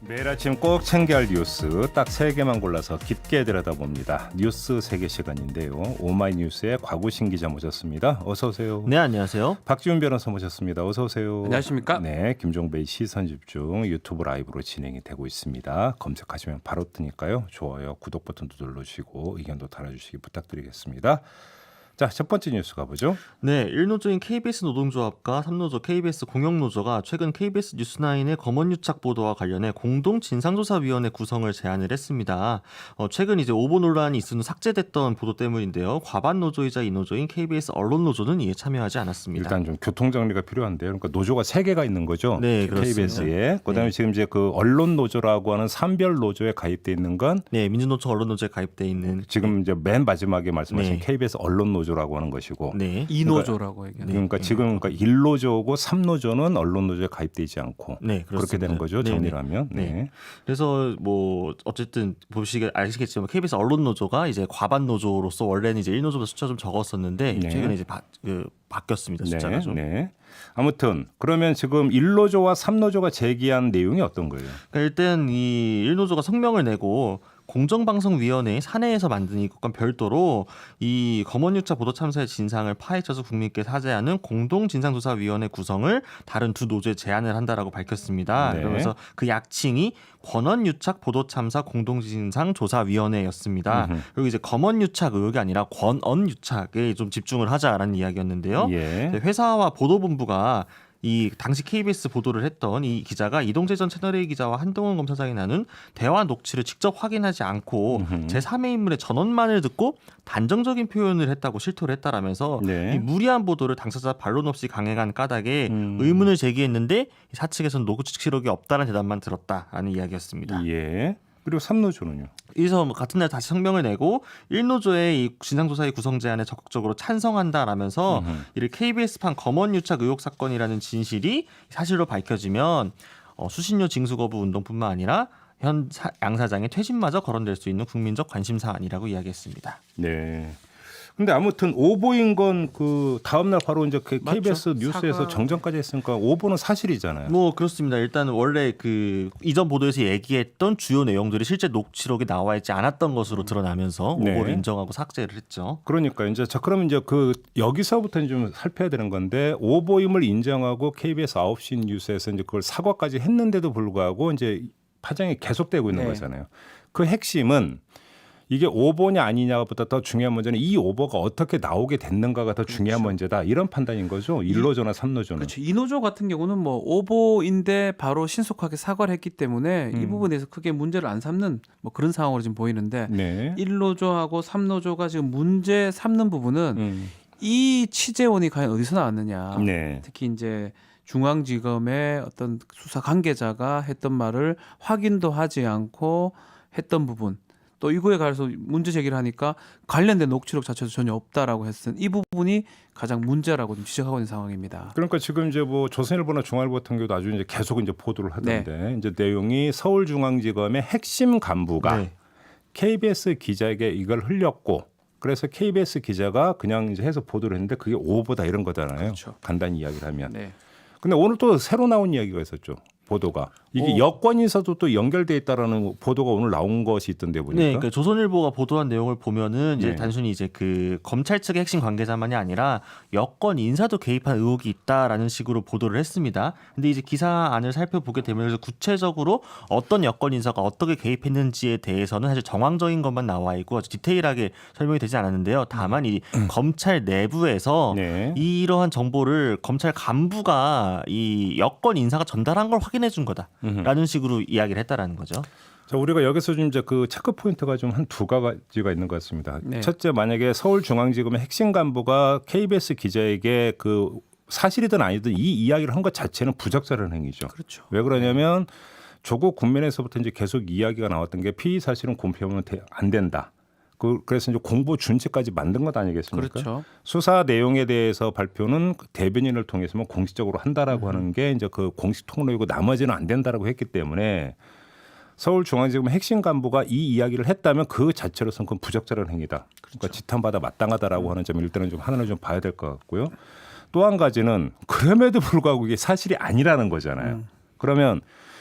매일 아침 꼭 챙겨야 할 뉴스 딱 3개만 골라서 깊게 들여다봅니다. 뉴스 3개 시간인데요. 오마이뉴스의 곽우신 기자 모셨습니다. 어서 오세요. 네, 안녕하세요. 박지훈 변호사 모셨습니다. 어서 오세요. 안녕하십니까? 네, 김종배의 시선집중 유튜브 라이브로 진행이 되고 있습니다. 검색하시면 바로 뜨니까요. 좋아요, 구독 버튼도 눌러주시고 의견도 달아주시기 부탁드리겠습니다. 자, 첫 번째 뉴스 가보죠. 네, 1노조인 KBS 노동조합과 3노조 KBS 공영노조가 최근 KBS 뉴스9의 검언유착 보도와 관련해 공동 진상조사위원회 구성을 제안을 했습니다. 최근 이제 오보 논란이 있은 삭제됐던 보도 때문인데요. 과반 노조이자 이 노조인 KBS 언론노조는 이에 참여하지 않았습니다. 일단 좀 교통 정리가 필요한데요. 그러니까 노조가 3개가 있는 거죠. 네, 그렇습니다. KBS에. 그다음에 네. 지금 이제 그 언론 노조라고 하는 산별 노조에 가입돼 있는 건 네, 민주노총 언론노조에 가입돼 있는 지금 이제 맨 마지막에 말씀하신 네. KBS 언론 노조라고 하는 것이고. 네. 이노조라고 얘기하는. 그러니까 지금 그러니까 1노조고 3노조는 언론 노조에 가입돼 있지 않고 네, 그렇게 그렇습니다. 되는 거죠. 네, 정리를 네. 하면. 네. 네. 그래서 뭐 어쨌든 아시겠지만 KBS 언론 노조가 이제 과반 노조로서 원래는 이제 1노조보다 숫자 좀 적었었는데 네. 최근에 이제 바뀌었습니다. 숫자가 네, 좀. 네. 아무튼 그러면 지금 1노조와 3노조가 제기한 내용이 어떤 거예요? 그러니까 일단 이 1노조가 성명을 내고 공정방송위원회 사내에서 만든 이것과 별도로 이 검언유착 보도 참사의 진상을 파헤쳐서 국민께 사죄하는 공동진상조사위원회 구성을 다른 두 노조에 제안을 한다라고 밝혔습니다. 네. 그러면서 그 약칭이 권언유착 보도참사 공동진상조사위원회였습니다. 그리고 이제 검언유착 의혹이 아니라 권언유착에 좀 집중을 하자라는 이야기였는데요. 예. 회사와 보도본부가 이 당시 KBS 보도를 했던 이 기자가 이동재 전 채널A 기자와 한동훈 검사장이 나눈 대화 녹취를 직접 확인하지 않고 제3의 인물의 전원만을 듣고 단정적인 표현을 했다고 실토를 했다라면서 네. 이 무리한 보도를 당사자 반론 없이 강행한 까닭에 의문을 제기했는데 사측에서는 녹취록이 없다는 대답만 들었다라는 이야기였습니다. 예. 그리고 3노조는요? 그래서 같은 날 다시 성명을 내고 1노조의 이 진상조사의 구성 제안에 적극적으로 찬성한다라면서 이를 KBS판 검언유착 의혹 사건이라는 진실이 사실로 밝혀지면 수신료 징수 거부 운동뿐만 아니라 현 양 사장의 퇴진마저 거론될 수 있는 국민적 관심 사안이라고 이야기했습니다. 네. 근데 아무튼 오보인 건 그 다음 날 바로 이제 그 맞죠. KBS 뉴스에서 사과. 정정까지 했으니까 오보는 사실이잖아요. 뭐 그렇습니다. 일단 원래 그 이전 보도에서 얘기했던 주요 내용들이 실제 녹취록에 나와 있지 않았던 것으로 드러나면서 네. 오보를 인정하고 삭제를 했죠. 그러니까 이제 자 그러면 이제 그 여기서부터는 좀 살펴야 되는 건데 오보임을 인정하고 KBS 9시 뉴스에서 이제 그걸 사과까지 했는데도 불구하고 이제 파장이 계속되고 있는 네. 거잖아요. 그 핵심은 이게 오보냐 아니냐보다 더 중요한 문제는 이 오보가 어떻게 나오게 됐는가가 더 중요한 문제다. 이런 판단인 거죠. 1노조나 3노조는. 그렇죠. 이노조 같은 경우는 뭐 오보인데 바로 신속하게 사과를 했기 때문에 이 부분에서 크게 문제를 안 삼는 뭐 그런 상황으로 지금 보이는데 네. 1노조하고 3노조가 지금 문제 삼는 부분은 이 취재원이 과연 어디서 나왔느냐. 네. 특히 이제 중앙지검의 어떤 수사 관계자가 했던 말을 확인도 하지 않고 했던 부분. 또 이거에 관해서 문제 제기를 하니까 관련된 녹취록 자체도 전혀 없다라고 했은 이 부분이 가장 문제라고 좀 지적하고 있는 상황입니다. 그러니까 지금 이제 뭐 조선일보나 중앙일보 같은 경우도 아주 이제 계속 이제 보도를 하던데 이제 내용이 서울중앙지검의 핵심 간부가 네. KBS 기자에게 이걸 흘렸고 그래서 KBS 기자가 그냥 이제 해서 보도를 했는데 그게 오보다 이런 거잖아요. 그렇죠. 간단히 이야기를 하면. 네. 근데 오늘 또 새로 나온 이야기가 있었죠. 보도가 이게 여권 인사도 또 연결돼 있다라는 보도가 오늘 나온 것이 있던데 보니까. 네, 그러니까 조선일보가 보도한 내용을 보면은 이제 네. 단순히 이제 그 검찰 측의 핵심 관계자만이 아니라 여권 인사도 개입한 의혹이 있다라는 식으로 보도를 했습니다. 근데 이제 기사 안을 살펴보게 되면서 구체적으로 어떤 여권 인사가 어떻게 개입했는지에 대해서는 사실 정황적인 것만 나와 있고 아주 디테일하게 설명이 되지 않았는데요. 다만 이 검찰 내부에서 네. 이러한 정보를 검찰 간부가 이 여권 인사가 전달한 걸 확인해 준 거다라는 식으로 이야기를 했다라는 거죠. 자, 우리가 여기서 좀 이제 그 체크 포인트가 좀 한 두 가지가 있는 것 같습니다. 네. 첫째, 만약에 서울중앙지검의 핵심 간부가 KBS 기자에게 그 사실이든 아니든 이 이야기를 한 것 자체는 부적절한 행위죠. 그렇죠. 왜 그러냐면 조국 국면에서부터 이제 계속 이야기가 나왔던 게 피의 사실은 공표하면 안 된다. 그래서 이제 공보 준칙까지 만든 것 아니겠습니까? 그렇죠. 수사 내용에 대해서 발표는 대변인을 통해서만 공식적으로 한다라고 하는 게 이제 그 공식 통로이고 나머지는 안 된다라고 했기 때문에 서울중앙지검 핵심 간부가 이 이야기를 했다면 그 자체로서는 그건 부적절한 행위다. 그러니까 지탄받아 마땅하다라고 하는 점 일단은 좀 하나를 좀 봐야 될 것 같고요. 또 한 가지는 그럼에도 불구하고 이게 사실이 아니라는 거잖아요. 그러면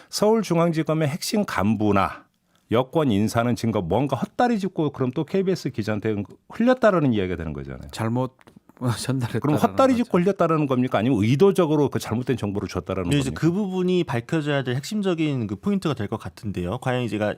서울중앙지검의 핵심 간부나 여권 인사는 지금 뭔가 헛다리 짚고 그럼 또 KBS 기자한테 흘렸다라는 이야기가 되는 거잖아요. 잘못 전달했다. 그럼 헛다리 짚고 흘렸다라는 겁니까? 아니면 의도적으로 그 잘못된 정보를 줬다라는 근데 이제 겁니까? 그 부분이 밝혀져야 될 핵심적인 그 포인트가 될 것 같은데요. 과연 제가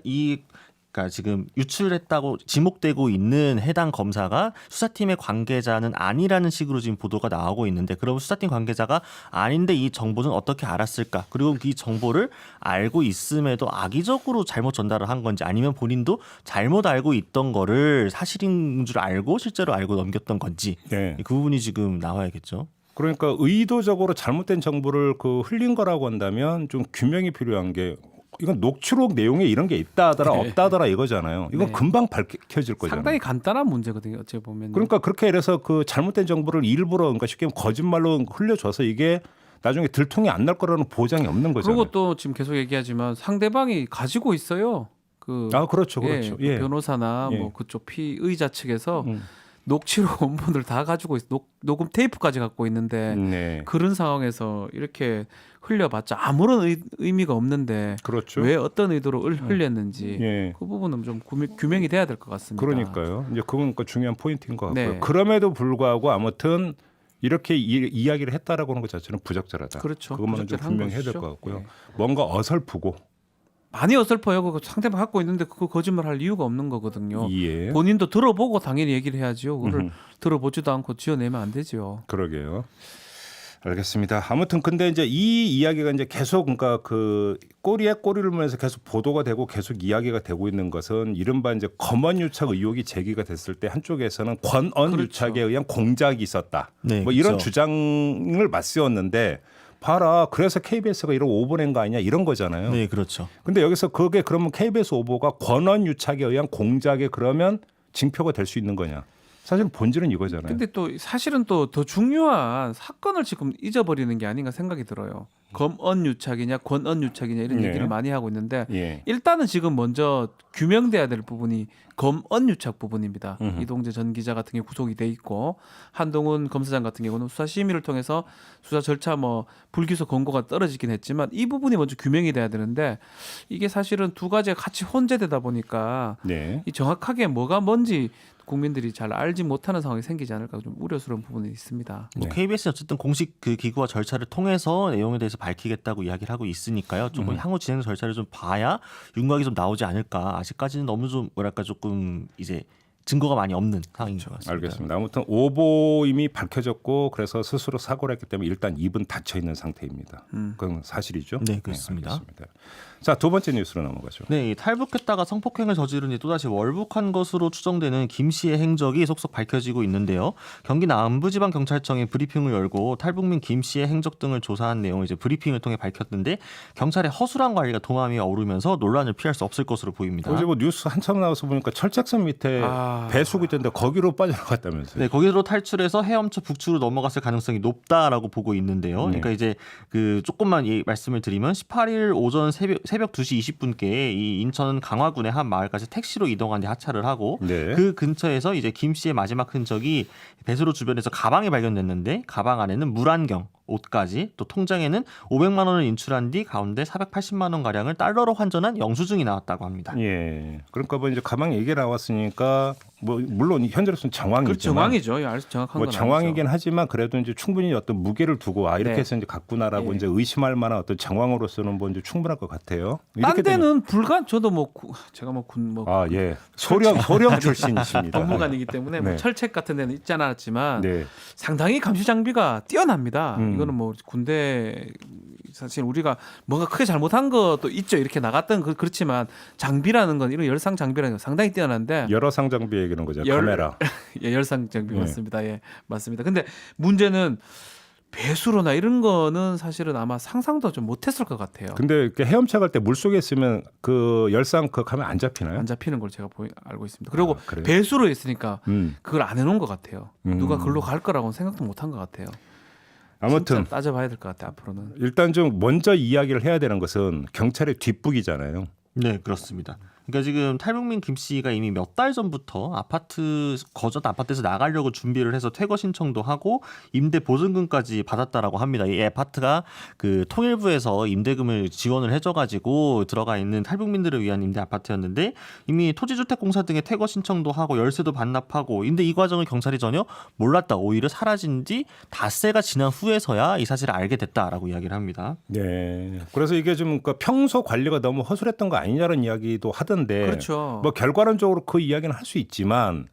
그러니까 지금 유출했다고 지목되고 있는 해당 검사가 수사팀의 관계자는 아니라는 식으로 지금 보도가 나오고 있는데, 그럼 수사팀 관계자가 아닌데 이 정보는 어떻게 알았을까? 그리고 이 정보를 알고 있음에도 악의적으로 잘못 전달을 한 건지, 아니면 본인도 잘못 알고 있던 거를 사실인 줄 알고 실제로 알고 넘겼던 건지, 네. 그 부분이 지금 나와야겠죠. 그러니까 의도적으로 잘못된 정보를 그 흘린 거라고 한다면 좀 규명이 필요한 게, 이건 녹취록 내용에 이런 게 있다 하더라 네. 없다 하더라 이거잖아요. 이건 네. 금방 밝혀질 거잖아요. 상당히 간단한 문제거든요. 어찌 보면. 그러니까 그렇게 해서 그 잘못된 정보를 일부러, 그러니까 쉽게 말하면 거짓말로 흘려줘서 이게 나중에 들통이 안 날 거라는 보장이 없는 거잖아요. 그리고 또 지금 계속 얘기하지만 상대방이 가지고 있어요. 그렇죠, 그렇죠. 그 변호사나 예. 뭐 그쪽 피의자 측에서 음. 녹취록 원본을 다 가지고 녹음 테이프까지 갖고 있는데 네, 그런 상황에서 이렇게 흘려봤자 아무런 의미가 없는데 그렇죠. 왜 어떤 의도로 흘렸는지 예. 그 부분은 좀 규명이 돼야 될 것 같습니다. 그러니까요. 이제 그건 그 중요한 포인트인 것 같고요. 네. 그럼에도 불구하고 아무튼 이렇게 이야기를 했다라고 하는 것 자체는 부적절하다. 그렇죠. 그것만은 좀 부적절한 분명히 해야 될 것이죠. 것 같고요. 예. 뭔가 어설프고 많이 어설퍼요. 그거 상대방 갖고 있는데 그거 거짓말할 이유가 없는 거거든요. 예. 본인도 들어보고 당연히 얘기를 해야죠. 그거를 음흠. 들어보지도 않고 지어내면 안 되죠. 그러게요. 알겠습니다. 아무튼 근데 이제 이 이야기가 이제 계속, 그러니까 그 꼬리에 꼬리를 물면서 계속 보도가 되고 계속 이야기가 되고 있는 것은 이른바 이제 검언 유착 의혹이 제기가 됐을 때 한쪽에서는 권언 그렇죠. 유착에 의한 공작이 있었다. 네, 뭐 이런 그렇죠. 주장을 맞세웠는데, 봐라, 그래서 KBS가 이런 오보낸 거 아니냐 이런 거잖아요. 네, 그렇죠. 근데 여기서 그게 그러면 KBS 오보가 권언 유착에 의한 공작에 그러면 징표가 될 수 있는 거냐? 사실 본질은 이거잖아요. 근데 또 사실은 또 더 중요한 사건을 지금 잊어버리는 게 아닌가 생각이 들어요. 검언 유착이냐 권언 유착이냐 이런 네. 얘기를 많이 하고 있는데 예. 일단은 지금 먼저 규명돼야 될 부분이 검언 유착 부분입니다. 음흠. 이동재 전 기자 같은 경우 구속이 돼 있고 한동훈 검사장 같은 경우는 수사 심의를 통해서 수사 절차 뭐 불기소 권고가 떨어지긴 했지만 이 부분이 먼저 규명이 돼야 되는데 이게 사실은 두 가지가 같이 혼재되다 보니까 네. 이 정확하게 뭐가 뭔지 국민들이 잘 알지 못하는 상황이 생기지 않을까 좀 우려스러운 부분이 있습니다. 네. KBS는 어쨌든 공식 그 기구와 절차를 통해서 내용에 대해서 밝히겠다고 이야기를 하고 있으니까요. 조금 향후 진행 절차를 좀 봐야 윤곽이 좀 나오지 않을까. 아직까지는 너무 좀 뭐랄까 조금 이제 증거가 많이 없는 상황인 것 같습니다. 알겠습니다. 아무튼 오보 이미 밝혀졌고 그래서 스스로 사고를 했기 때문에 일단 입은 닫혀 있는 상태입니다. 그건 사실이죠? 네, 그렇습니다. 알겠습니다. 자, 두 번째 뉴스로 넘어가죠. 네, 이 탈북했다가 성폭행을 저지른 뒤 또다시 월북한 것으로 추정되는 김 씨의 행적이 속속 밝혀지고 있는데요. 경기 남부지방경찰청이 브리핑을 열고 탈북민 김 씨의 행적 등을 조사한 내용을 이제 브리핑을 통해 밝혔는데, 경찰의 허술한 관리가 도마 위에 오르면서 논란을 피할 수 없을 것으로 보입니다. 어제 뭐 뉴스 한참 나와서 보니까 철책선 밑에 배수구 있던데 거기로 빠져나갔다면서요? 네, 거기로 탈출해서 헤엄쳐 북쪽으로 넘어갔을 가능성이 높다라고 보고 있는데요. 그러니까 이제 그 조금만 말씀을 드리면 18일 오전 새벽 2시 20분께 이 인천 강화군의 한 마을까지 택시로 이동한 뒤 하차를 하고 네. 그 근처에서 이제 김 씨의 마지막 흔적이 배수로 주변에서 가방이 발견됐는데, 가방 안에는 물안경, 옷까지, 또 통장에는 500만 원을 인출한 뒤 가운데 480만 원 가량을 달러로 환전한 영수증이 나왔다고 합니다. 예. 그러니까 뭐 이제 가방 얘기 나왔으니까 뭐 물론 현재로서는 정황이지만 그 정황이죠. 알수 정확한 뭐 건 정황이긴 하지만 그래도 이제 충분히 어떤 무게를 두고 이렇게 네. 해서 이제 갔구나라고 예. 이제 의심할 만한 어떤 정황으로서는 뭐 이제 충분할 것 같아요. 딴 이렇게 되면 데는 불가 저도 뭐 제가 뭐 군 뭐 예. 소령 출신이십니다. 법무관이기 때문에 뭐 네. 철책 같은 데는 있지 않았지만 네. 상당히 감시 장비가 뛰어납니다. 음. 이거는 뭐 군대 사실 우리가 뭔가 크게 잘못한 것도 있죠. 이렇게 나갔던 그렇지만 장비라는 건 이런 열상 장비라는 건 상당히 뛰어난데 여러 상 장비 얘기하는 거죠. 카메라. 예, 열상 장비 네. 맞습니다. 예, 맞습니다. 근데 문제는 배수로나 이런 거는 사실은 아마 상상도 좀 못했을 것 같아요. 근데 이렇게 헤엄쳐 갈 때 물 속에 있으면 그 열상 그 가면 안 잡히나요? 안 잡히는 걸 제가 알고 있습니다. 그리고 그래요? 배수로 있으니까 음. 그걸 안 해놓은 것 같아요. 음. 누가 글로 갈 거라고는 생각도 못한 것 같아요. 아무튼 진짜 따져봐야 될 것 같아요. 앞으로는. 일단 좀 먼저 이야기를 해야 되는 것은 경찰의 뒷북이잖아요. 네, 그렇습니다. 그러니까 지금 탈북민 김 씨가 이미 몇 달 전부터 거주하던 아파트에서 나가려고 준비를 해서 퇴거 신청도 하고 임대 보증금까지 받았다라고 합니다. 이 아파트가 그 통일부에서 임대금을 지원을 해줘가지고 들어가 있는 탈북민들을 위한 임대 아파트였는데 이미 토지주택공사 등의 퇴거 신청도 하고 열세도 반납하고 근데 이 과정을 경찰이 전혀 몰랐다. 오히려 사라진 지 닷새가 지난 후에서야 이 사실을 알게 됐다라고 이야기를 합니다. 네. 그래서 이게 좀 그 평소 관리가 너무 허술했던 거 아니냐는 이야기도 하던데. 그렇죠. 뭐 결과론적으로 그 이야기는 할 수 있지만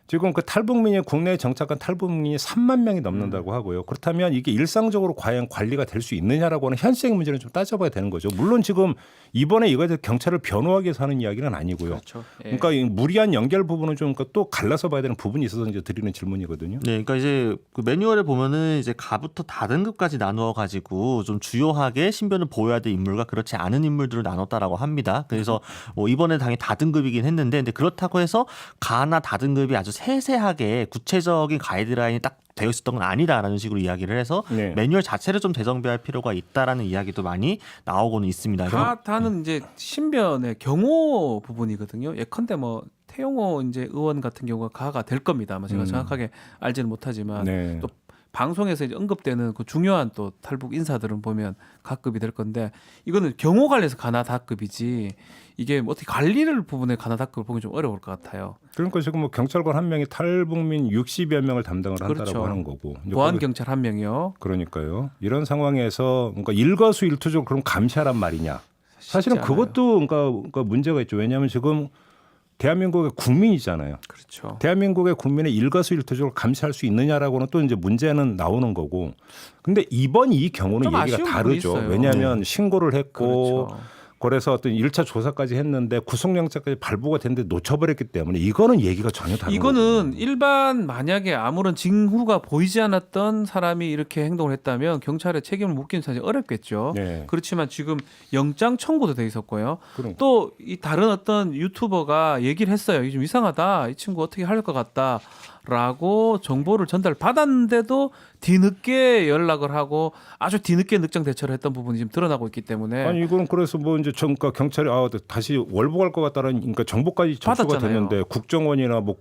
지금 그 탈북민이 국내에 정착한 탈북민이 3만 명이 넘는다고 하고요. 그렇다면 이게 일상적으로 과연 관리가 될 수 있느냐라고 하는 현실적 문제는 좀 따져봐야 되는 거죠. 물론 지금 이번에 이거에 대해서 경찰을 변호하기 위해서 하는 이야기는 아니고요. 그렇죠. 예. 그러니까 이 무리한 연결 부분은 좀 또 갈라서 봐야 되는 부분이 있어서 이제 드리는 질문이거든요. 네, 그러니까 이제 그 매뉴얼에 보면은 이제 가부터 다등급까지 나누어 가지고 좀 주요하게 신변을 보여야 될 인물과 그렇지 않은 인물들을 나눴다라고 합니다. 그래서 뭐 이번에 당연히 다등급이긴 했는데, 근데 그렇다고 해서 가나 다등급이 아주 세세하게 구체적인 가이드라인이 딱 되어 있었던 건 아니다라는 식으로 이야기를 해서 네. 매뉴얼 자체를 좀 재정비할 필요가 있다라는 이야기도 많이 나오고는 있습니다. 다는 이제 신변의 경호 부분이거든요. 예컨대 뭐 태용호 이제 의원 같은 경우가 가가 될 겁니다. 아마 제가 정확하게 알지는 못하지만 네. 또 방송에서 이제 언급되는 그 중요한 또 탈북 인사들은 보면 가급이 될 건데 이거는 경호 관리에서 가나 다급이지 이게 뭐 어떻게 관리를 부분에 가나 다급을 보기 좀 어려울 것 같아요. 그러니까 지금 뭐 경찰관 한 명이 탈북민 60여 명을 담당을 한다라고 그렇죠. 하는 거고. 이제 보안 경찰 한 명이요. 그러니까요. 이런 상황에서 그러니까 일거수일투족으로 그럼 감시하란 말이냐. 사실은 쉽지 않아요. 그것도 그러니까 문제가 있죠. 왜냐하면 지금 대한민국의 국민이잖아요. 그렇죠. 대한민국의 국민의 일거수일투족을 감시할 수 있느냐라고는 또 이제 문제는 나오는 거고. 근데 이번 이 경우는 좀 얘기가 아쉬운 부분이 다르죠. 있어요. 왜냐하면 신고를 했고 그렇죠. 그래서 어떤 1차 조사까지 했는데 구속영장까지 발부가 됐는데 놓쳐버렸기 때문에 이거는 얘기가 전혀 다른 이거는 거거든요. 일반 만약에 아무런 징후가 보이지 않았던 사람이 이렇게 행동을 했다면 경찰에 책임을 묻기는 사실 어렵겠죠. 네. 그렇지만 지금 영장 청구도 돼 있었고요. 그럼. 또 이 다른 어떤 유튜버가 얘기를 했어요. 이게 좀 이상하다. 이 친구 어떻게 할 것 같다. 라고 정보를 전달받았는데도 뒤늦게 연락을 하고 아주 뒤늦게 늑장 대처를 했던 부분이 지금 드러나고 있기 때문에 아니 이건 그래서 뭐 이제 그러니까 경찰이 다시 월북할 것 같다는 그러니까 정보까지 접수가 받았잖아요. 됐는데 국정원이나 뭐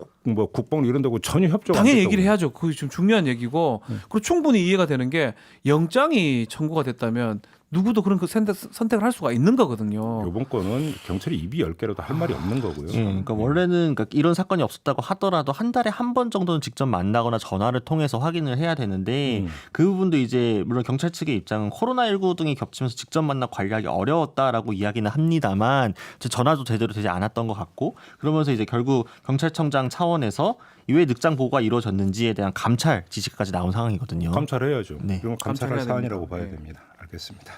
국방 이런 데고 전혀 협조가 안 당연히 됐다고. 얘기를 해야죠. 그게 좀 중요한 얘기고 그리고 충분히 이해가 되는 게 영장이 청구가 됐다면 누구도 그런 그 선택을 할 수가 있는 거거든요. 이번 건은 경찰이 입이 10개라도 할 말이 없는 거고요. 그러니까 원래는 그러니까 이런 사건이 없었다고 하더라도 한 달에 한 번 정도는 직접 만나거나 전화를 통해서 확인을 해야 되는데 그 부분도 이제 물론 경찰 측의 입장은 코로나19 등이 겹치면서 직접 만나 관리하기 어려웠다라고 이야기는 합니다만 전화도 제대로 되지 않았던 것 같고 그러면서 이제 결국 경찰청장 차원에서 이외에 늑장 보고가 이루어졌는지에 대한 감찰 지시까지 나온 상황이거든요. 감찰해야죠. 네. 이건 감찰할 감찰해야 사안이라고 됩니다. 봐야 네. 됩니다. 알겠습니다.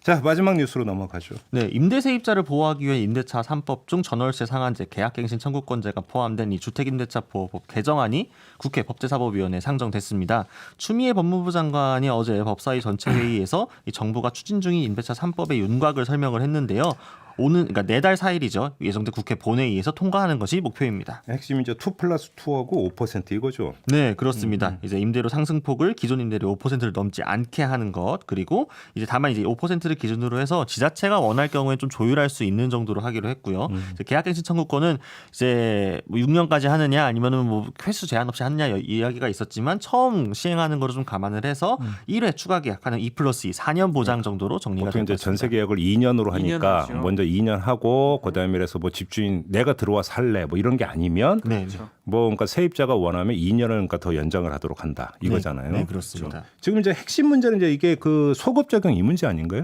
자 마지막 뉴스로 넘어가죠. 네, 임대 세입자를 보호하기 위해 임대차 3법 중 전월세 상한제, 계약갱신 청구권제가 포함된 이 주택임대차 보호법 개정안이 국회 법제사법위원회에 상정됐습니다. 추미애 법무부 장관이 어제 법사위 전체 회의에서 이 정부가 추진 중인 임대차 3법의 윤곽을 설명을 했는데요. 오는 그러니까 4달 4일이죠. 예정된 국회 본회의에서 통과하는 것이 목표입니다. 핵심이 이제 2+2하고 5% 이거죠. 네, 그렇습니다. 이제 임대료 상승폭을 기존 임대료 5%를 넘지 않게 하는 것, 그리고 이제 다만 이제 5%를 기준으로 해서 지자체가 원할 경우에 좀 조율할 수 있는 정도로 하기로 했고요. 이제 계약갱신 청구권은 이제 뭐 6년까지 하느냐 아니면은 뭐 횟수 제한 없이 하느냐 이야기가 있었지만 처음 시행하는 거를 좀 감안을 해서 1회 추가 계약하는 2+2 4년 보장 정도로 정리가 보통 이제 됐습니다. 전세 계약을 2년으로 2년 하니까 하죠. 먼저 2년 하고 그다음에 그래서 뭐 집주인 내가 들어와 살래 뭐 이런 게 아니면 네, 뭐 그러니까 세입자가 원하면 2년을 그러니까 더 연장을 하도록 한다 이거잖아요. 네, 그렇습니다. 그렇죠. 지금 이제 핵심 문제는 이제 이게 그 소급 적용 이 문제 아닌가요?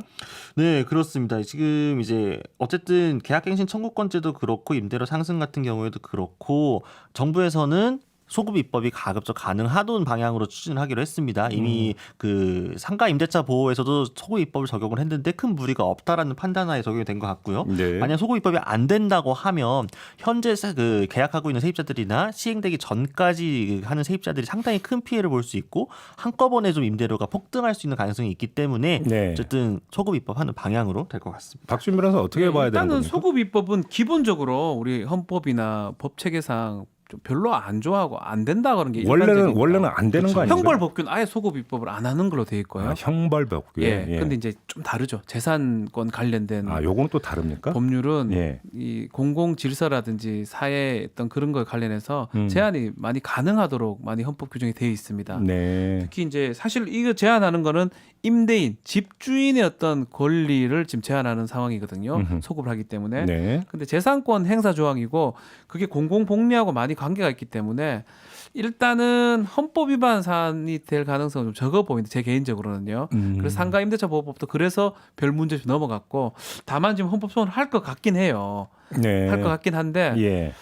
네, 그렇습니다. 지금 이제 어쨌든 계약갱신 청구권제도 그렇고 임대료 상승 같은 경우에도 그렇고 정부에서는 소급 입법이 가급적 가능하던 방향으로 추진을 하기로 했습니다. 이미 그 상가 임대차 보호에서도 소급 입법을 적용을 했는데 큰 무리가 없다라는 판단하에 적용이 된 것 같고요. 네. 만약 소급 입법이 안 된다고 하면 현재 그 계약하고 있는 세입자들이나 시행되기 전까지 하는 세입자들이 상당히 큰 피해를 볼 수 있고 한꺼번에 좀 임대료가 폭등할 수 있는 가능성이 있기 때문에 네. 어쨌든 소급 입법하는 방향으로 될 것 같습니다. 박준 변호사 어떻게 봐야 되는 일단은 겁니까? 소급 입법은 기본적으로 우리 헌법이나 법 체계상 좀 별로 안 좋아하고 안 된다 그런 게 원래는 일반적입니다. 안 되는 거 아니에요? 형벌법규는 아예 소급 입법을 안 하는 걸로 돼 있고요. 형벌법규. 예. 근데 이제 좀 다르죠. 재산권 관련된 요건 또 다릅니까? 법률은 예. 이 공공 질서라든지 사회 어떤 그런 거에 관련해서 음. 제한이 많이 가능하도록 많이 헌법 규정이 되어 있습니다. 네. 특히 이제 사실 이거 제한하는 거는 임대인, 집주인의 어떤 권리를 지금 제한하는 상황이거든요. 음흠. 소급을 하기 때문에. 네. 근데 재산권 행사 조항이고 그게 공공복리하고 많이 관계가 있기 때문에 일단은 헌법 위반 사안이 될 가능성은 좀 적어 보이는데 제 개인적으로는요. 그래서 상가 임대차 보호법도 그래서 별 문제 없이 넘어갔고 다만 지금 헌법 소원을 할 것 같긴 해요. 네. 할 것 같긴 한데 예.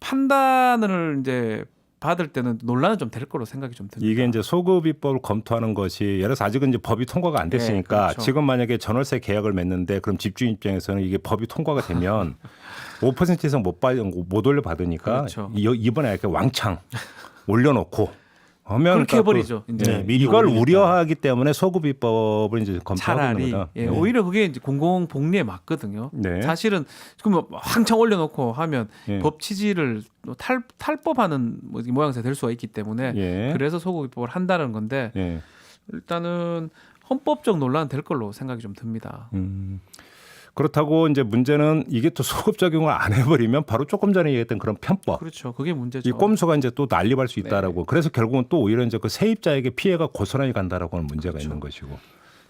판단을 이제 받을 때는 논란은 좀 될 거로 생각이 좀 듭니다. 이게 이제 소급 입법을 검토하는 것이 예를 들어서 아직은 이제 법이 통과가 안 됐으니까 네, 그렇죠. 지금 만약에 전월세 계약을 맺는데 그럼 집주인 입장에서는 이게 법이 통과가 되면 5% 이상 못 올려 받으니까 그렇죠. 이번에 이렇게 왕창 올려놓고 하면 그렇게 해버리죠. 이제 네, 미리 이걸 올리니까. 우려하기 때문에 소급 입법을 이제 검토하고 차라리 있는 거다. 예, 오히려 그게 이제 공공복리에 맞거든요. 네. 사실은 그럼 왕창 올려놓고 하면 예. 법 취지를 탈법하는 모양새 될 수가 있기 때문에 예. 그래서 소급 입법을 한다는 건데 예. 일단은 헌법적 논란 될 걸로 생각이 좀 듭니다. 그렇다고 이제 문제는 이게 또 소급 적용을 안 해버리면 바로 조금 전에 얘기했던 그런 편법. 그렇죠. 그게 문제죠. 이 꼼수가 이제 또 난립할 수 네. 있다라고. 그래서 결국은 또 오히려 이제 그 세입자에게 피해가 고스란히 간다라고 하는 문제가 그렇죠. 있는 것이고.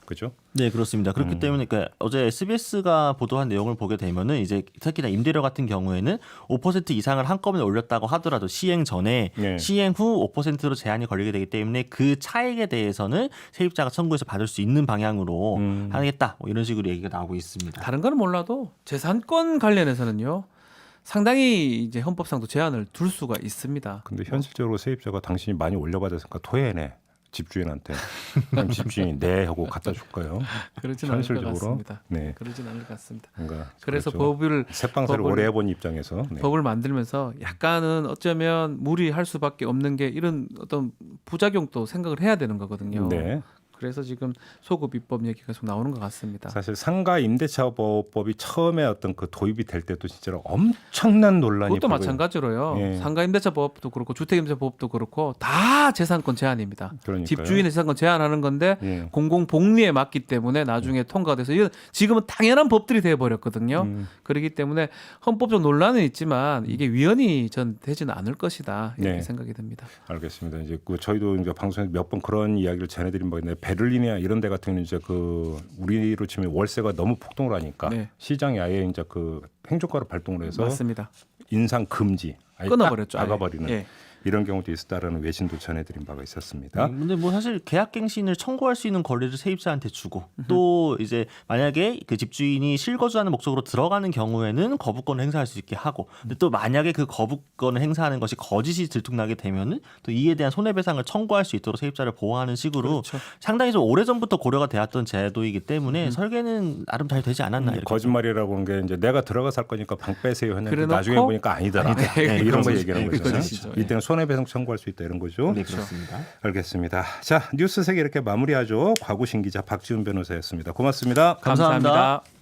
그죠? 네, 그렇습니다. 그렇기 때문에 그러니까 어제 SBS가 보도한 내용을 보게 되면은 이제 특히나 임대료 같은 경우에는 5% 이상을 한꺼번에 올렸다고 하더라도 시행 전에 네. 시행 후 5%로 제한이 걸리게 되기 때문에 그 차액에 대해서는 세입자가 청구해서 받을 수 있는 방향으로 하겠다. 뭐 이런 식으로 얘기가 나오고 있습니다. 다른 거는 몰라도 재산권 관련해서는요. 상당히 이제 헌법상도 제한을 둘 수가 있습니다. 근데 현실적으로 세입자가 당신이 많이 올려받았으니까 토해내. 집주인한테. 그럼 집주인이 네 하고 갖다 줄까요? 그러진 않을 것 현실적으로. 같습니다. 네. 그러진 않을 것 같습니다. 그러니까 그래서 그렇죠. 새빵새를 오래 해본 입장에서. 네. 법을 만들면서 약간은 어쩌면 무리할 수밖에 없는 게 이런 어떤 부작용도 생각을 해야 되는 거거든요. 네. 그래서 지금 소급 입법 얘기가 계속 나오는 것 같습니다. 사실 상가 임대차법이 처음에 어떤 그 도입이 될 때도 진짜로 엄청난 논란이 그것도 불거졌- 마찬가지로요. 예. 상가 임대차법도 그렇고 주택 임대차법도 그렇고 다 재산권 제한입니다. 그러니까요. 집주인의 재산권 제한하는 건데 예. 공공복리에 맞기 때문에 나중에 통과돼서 이건 지금은 당연한 법들이 되어 버렸거든요. 그렇기 때문에 헌법적 논란은 있지만 이게 위헌이 전 되지는 않을 것이다 이렇게 네. 생각이 듭니다. 알겠습니다. 이제 그 저희도 이제 방송에서 몇 번 그런 이야기를 전해드린 바 있는데 베를린이나 이런 데 같은 경우는 이제 그 우리로 치면 월세가 너무 폭등을 하니까 네. 시장이 아예 이제 그 행정가로 발동을 해서 맞습니다. 인상 금지, 아예 끊어버렸죠. 딱 나가버리는 아예. 예. 이런 경우도 있었다라는 외신도 전해드린 바가 있었습니다. 근데 뭐 사실 계약갱신을 청구할 수 있는 권리를 세입자한테 주고 또 이제 만약에 그 집주인이 실거주하는 목적으로 들어가는 경우에는 거부권을 행사할 수 있게 하고 근데 또 만약에 그 거부권을 행사하는 것이 거짓이 들통나게 되면은 또 이에 대한 손해배상을 청구할 수 있도록 세입자를 보호하는 식으로 그렇죠. 상당히 좀 오래전부터 고려가 되었던 제도이기 때문에 설계는 나름 잘 되지 않았나 이렇게 거짓말이라고 하는 게 이제 내가 들어가 살 거니까 방 빼세요 했는데 그래놓고 나중에 보니까 아니더라. 네, 이런 거 그거죠. 얘기하는 네, 거잖아요. 그거죠. 이때는 손해배상 청구할 수 있다 이런 거죠. 네, 그렇습니다. 알겠습니다. 자, 뉴스 세계 이렇게 마무리하죠. 곽우신 기자, 박지훈 변호사였습니다. 고맙습니다. 감사합니다. 감사합니다.